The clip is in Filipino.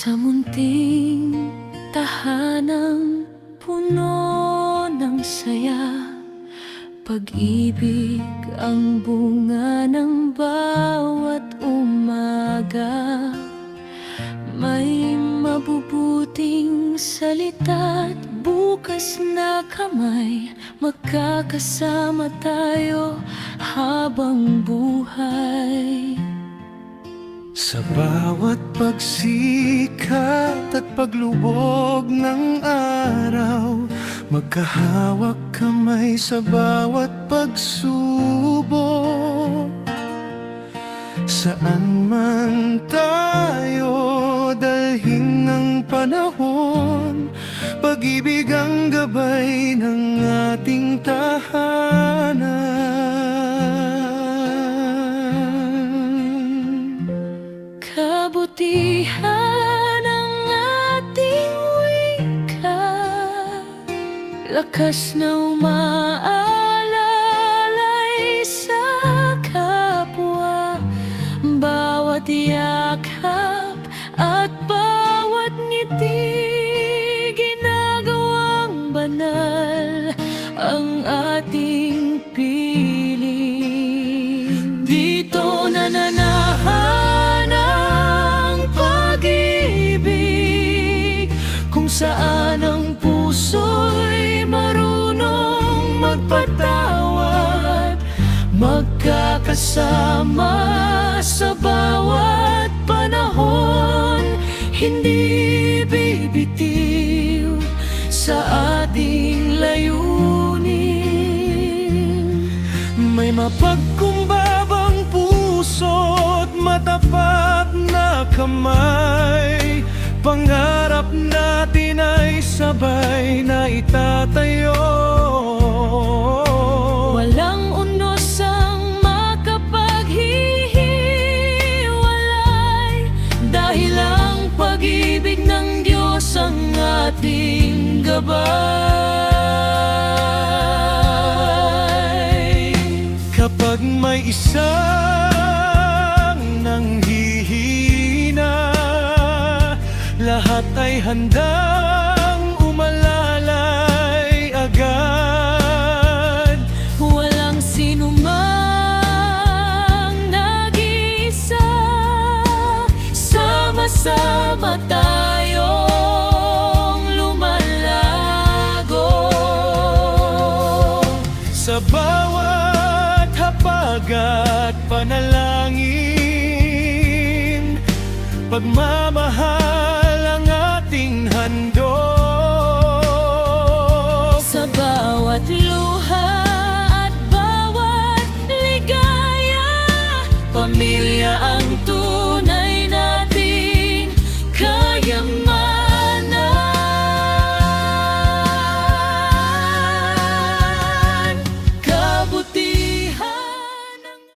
Sa munting tahanang puno ng saya, pag-ibig ang bunga ng bawat umaga. May mabubuting salita't bukas na kamay, magkakasama tayo habang buhay. Sa bawat pagsikat at paglubog ng araw, magkahawak kamay sa bawat pagsubok. Saan man tayo dalhin ng panahon, pag-ibig ang gabay ng ating tahanan. Kabutihan ng ating wika, lakas na umaalalay sa kapwa. Bawat yakap at bawat ngiti, ginagawang banal ang ating piling. Dito nananahan ang pag-ibig, kung saan ang puso'y marunong magpatawad, magkakasama sa bawat panahon, hindi bibitiw sa ating layunin. May mapagkumbabang puso't matapat na kamay, pangarap natin ay sabay na itatayo. Walang unos ang makapaghihiwalay, dahil ang pag-ibig ng Diyos ang ating gabay. Kapag may isang nanghihina, lahat ay handang umalalay agad. Walang sinumang nag-iisa, sama-sama tayong lumalago. Sa bawat hapag at panalangin, pagmamahal ang ating handog. Sa bawat luha at bawat ligaya, pamilya ang